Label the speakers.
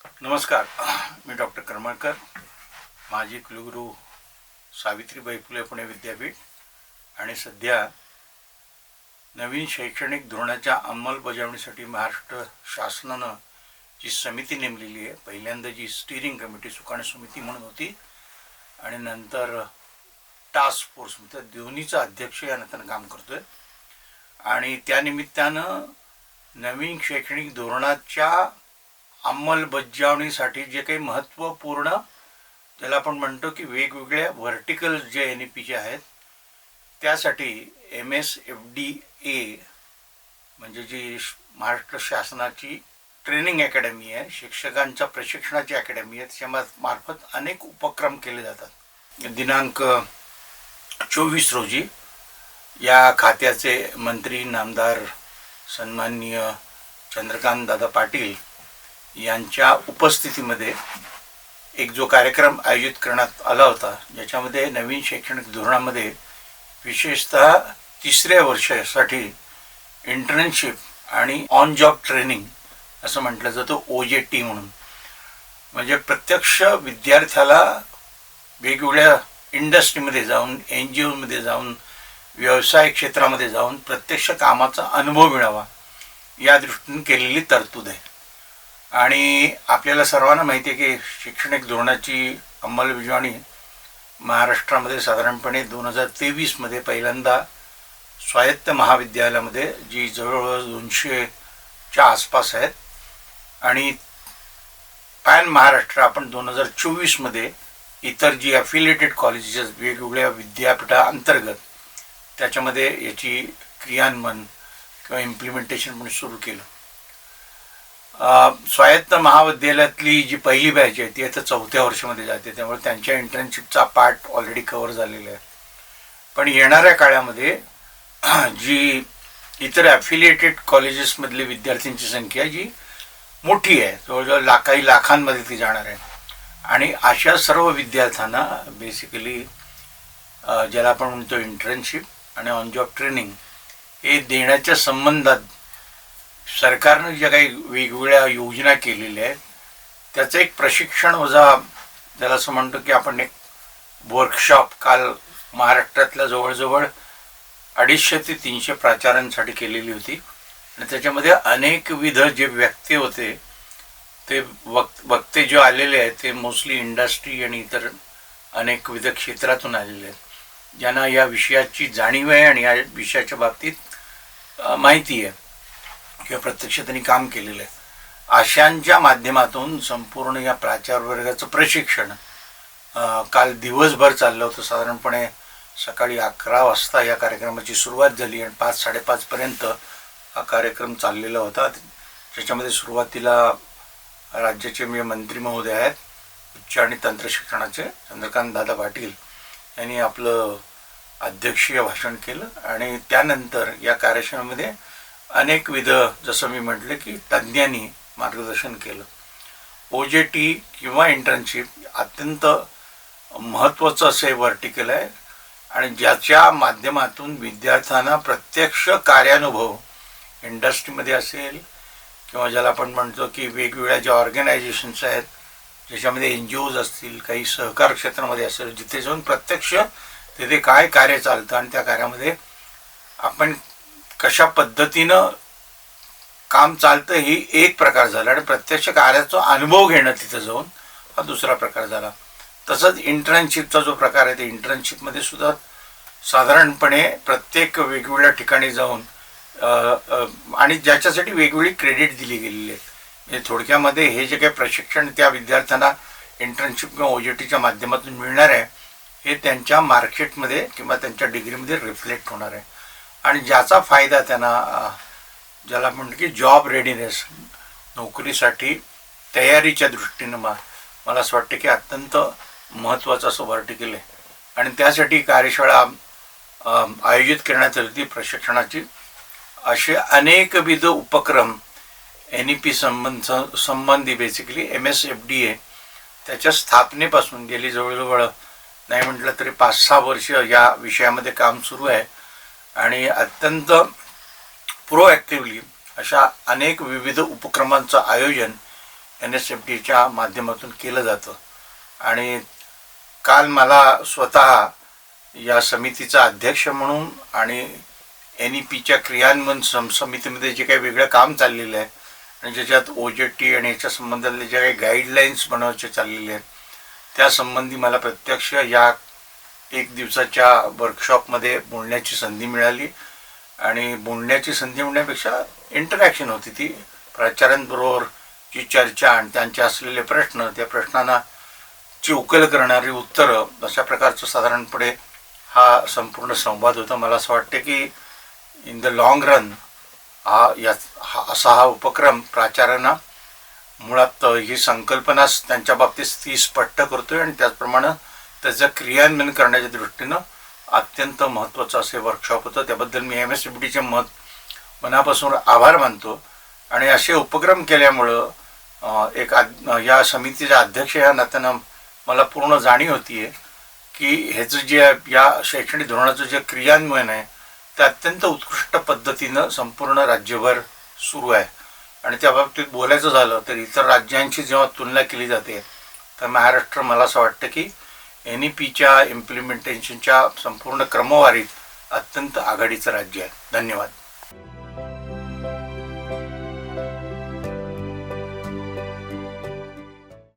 Speaker 1: नमस्कार. मी डॉक्टर करमळकर, माजी कुलगुरू सावित्रीबाई फुले पुणे विद्यापीठ आणि सध्या नवीन शैक्षणिक धोरणाच्या अंमलबजावणीसाठी महाराष्ट्र शासनानं जी समिती नेमलेली आहे, पहिल्यांदा जी स्टीरिंग कमिटी सुकाणू समिती म्हणून होती आणि नंतर टास्क फोर्स म्हणजे दोन्हीचा अध्यक्ष या नात्यानं काम करतोय. आणि त्यानिमित्तानं नवीन शैक्षणिक धोरणाच्या अंमलबजावणीसाठी जे काही महत्त्वपूर्ण, ज्याला आपण म्हणतो की वेगवेगळ्या व्हर्टिकल जे NEPचे आहेत, त्यासाठी MSFDA म्हणजे जी महाराष्ट्र शासनाची ट्रेनिंग अकॅडमी आहे, शिक्षकांच्या प्रशिक्षणाची अकॅडमी आहे, त्याच्या मार्फत अनेक उपक्रम केले जातात. दिनांक 24 रोजी या खात्याचे मंत्री नामदार सन्माननीय चंद्रकांत दादा पाटील यांच्या उपस्थितीमध्ये एक जो कार्यक्रम आयोजित करण्यात आला होता, ज्याच्यामध्ये नवीन शैक्षणिक धोरणामध्ये विशेषतः 3ऱ्या वर्षासाठी इंटर्नशिप आणि ऑन जॉब ट्रेनिंग असं म्हटलं जातं, OJT म्हणून. म्हणजे प्रत्यक्ष विद्यार्थ्याला वेगवेगळ्या इंडस्ट्रीमध्ये जाऊन, NGOमध्ये जाऊन, व्यवसाय क्षेत्रामध्ये जाऊन प्रत्यक्ष कामाचा अनुभव मिळावा या दृष्टीने केलेली तरतूद आहे. आणि आपल्याला सर्वांना माहिती आहे की शैक्षणिक धोरणाची अंमलबजावणी महाराष्ट्रामध्ये साधारणपणे 2023मध्ये पहिल्यांदा स्वायत्त महाविद्यालयामध्ये, जी जवळजवळ 200च्या आसपास आहेत, आणि पॅन महाराष्ट्र आपण 2024मध्ये इतर जी अफिलिएटेड कॉलेजेस वेगवेगळ्या विद्यापीठाअंतर्गत त्याच्यामध्ये याची क्रियान्वयन किंवा इम्प्लिमेंटेशन म्हणून सुरू केलं. स्वायत्त महाविद्यालयातली जी पहिली बॅच आहे ती आता 4थ्या वर्षामध्ये जाते, त्यामुळे त्यांच्या इंटर्नशिपचा पार्ट ऑलरेडी कव्हर झालेला आहे. पण येणाऱ्या काळामध्ये जी इतर ॲफिलिएटेड कॉलेजेसमधले विद्यार्थ्यांची संख्या जी मोठी आहे, जवळजवळ काही लाखांमध्ये ती जाणार आहे. आणि अशा सर्व विद्यार्थ्यांना बेसिकली ज्याला आपण म्हणतो इंटर्नशिप आणि ऑन जॉब ट्रेनिंग हे देण्याच्या संबंधात सरकारनं ज्या काही वेगवेगळ्या योजना केलेल्या आहेत, त्याचं एक प्रशिक्षण वजा, ज्याला असं म्हणतो की आपण एक वर्कशॉप काल महाराष्ट्रातल्या जवळजवळ 250 ते 300 प्राचार्यांसाठी केलेली होती. आणि त्याच्यामध्ये अनेकविध जे व्यक्ती होते, ते वक्ते जे आलेले आहेत ते मोस्टली इंडस्ट्री आणि इतर अनेकविध क्षेत्रातून आलेले आहेत, ज्यांना या विषयाची जाणीव आहे आणि या विषयाच्या बाबतीत माहिती आहे किंवा प्रत्यक्ष त्यांनी काम केलेलं आहे. अशांच्या माध्यमातून संपूर्ण या प्राचार्यवर्गाचं प्रशिक्षण काल दिवसभर चाललं होतं. साधारणपणे सकाळी 11 वाजता या कार्यक्रमाची सुरुवात झाली आणि 5-5:30पर्यंत हा कार्यक्रम चाललेला होता. त्याच्यामध्ये सुरुवातीला राज्याचे मंत्री महोदय आहेत उच्च आणि तंत्र शिक्षणाचे, चंद्रकांत दादा पाटील यांनी आपलं अध्यक्षीय भाषण केलं. आणि त्यानंतर या कार्यक्रमामध्ये अनेकविध, जसं मी म्हटलं की तज्ज्ञांनी मार्गदर्शन केलं. OJT किंवा इंटर्नशिप अत्यंत महत्त्वाचं असे व्हर्टिकल आहे आणि ज्याच्या माध्यमातून विद्यार्थ्यांना प्रत्यक्ष कार्यानुभव इंडस्ट्रीमध्ये असेल किंवा ज्याला आपण म्हणतो की वेगवेगळ्या ज्या ऑर्गनायझेशन्स आहेत, ज्याच्यामध्ये NGOज असतील, काही सहकार क्षेत्रामध्ये असेल, जिथे जाऊन प्रत्यक्ष तिथे काय कार्य चालतं आणि त्या कार्यामध्ये आपण कशा पद्धतीनं काम चालतं ही एक प्रकार झाला, आणि प्रत्यक्ष कार्याचा अनुभव घेणं तिथं जाऊन हा दुसरा प्रकार झाला. तसंच इंटर्नशिपचा जो प्रकार आहे, ते इंटर्नशिपमध्ये सुद्धा साधारणपणे प्रत्येक वेगवेगळ्या ठिकाणी जाऊन आणि ज्याच्यासाठी वेगवेगळी क्रेडिट दिली गेलेली आहेत. म्हणजे थोडक्यामध्ये हे जे काही प्रशिक्षण त्या विद्यार्थ्यांना इंटर्नशिप किंवा OJTच्या माध्यमातून मिळणार आहे, हे त्यांच्या मार्कशीटमध्ये किंवा त्यांच्या डिग्रीमध्ये रिफ्लेक्ट होणार आहे. आणि ज्याचा फायदा त्यांना, ज्याला म्हणतो की जॉब रेडीनेस, नोकरीसाठी तयारीच्या दृष्टीनं मला असं वाटतं की अत्यंत महत्त्वाचं असं व्हर्टिकल आहे. आणि त्यासाठी कार्यशाळा आयोजित करण्यात आली होती प्रशिक्षणाची. असे अनेकविध उपक्रम NEP संबंधी बेसिकली MSFDA त्याच्या स्थापनेपासून गेली जवळजवळ नाही म्हटलं तरी 5-6 वर्ष या विषयामध्ये काम सुरू आहे. आणि अत्यंत प्रोॲक्टिव्हली अशा अनेक विविध उपक्रमांचं आयोजन NSFDच्या माध्यमातून केलं जातं. आणि काल मला स्वतः या समितीचा अध्यक्ष म्हणून आणि NEPच्या क्रियान्वयन समितीमध्ये जे काही वेगळं काम चाललेलं आहे आणि ज्याच्यात OJT आणि याच्या संबंधातले जे काही गाईडलाईन्स बनवायचे चाललेले आहेत त्यासंबंधी मला प्रत्यक्ष या 1 दिवसाच्या वर्कशॉपमध्ये बोलण्याची संधी मिळाली. आणि बोलण्याची संधी म्हणण्यापेक्षा इंटरॅक्शन होती ती. प्राचार्यांबरोबर जी चर्चा आणि त्यांचे असलेले प्रश्न, त्या प्रश्नांना ची उकल करणारी उत्तरं, अशा प्रकारचं साधारणपणे हा संपूर्ण संवाद होता. मला असं वाटतं की इन द लॉंग रन हा उपक्रम प्राचार्यांना मुळात ही संकल्पनाच त्यांच्या बाबतीत ती स्पष्ट करतोय आणि त्याचप्रमाणे त्याचं क्रियान्वयन करण्याच्या दृष्टीनं अत्यंत महत्त्वाचं असे वर्कशॉप होतं. त्याबद्दल मी MSFDचे मनापासून आभार मानतो. आणि असे उपक्रम केल्यामुळं या समितीच्या अध्यक्ष या नात्यानं मला पूर्ण जाणीव होती आहे की ह्याचं जे या शैक्षणिक धोरणाचं जे क्रियान्वयन आहे ते अत्यंत उत्कृष्ट पद्धतीनं संपूर्ण राज्यभर सुरू आहे. आणि त्या बाबतीत बोलायचं झालं तर इतर राज्यांची जेव्हा तुलना केली जाते तर महाराष्ट्र मला असं वाटतं की NEPच्या इम्प्लिमेंटेशनच्या संपूर्ण क्रमवारीत अत्यंत आघाडीचं राज्य आहे. धन्यवाद.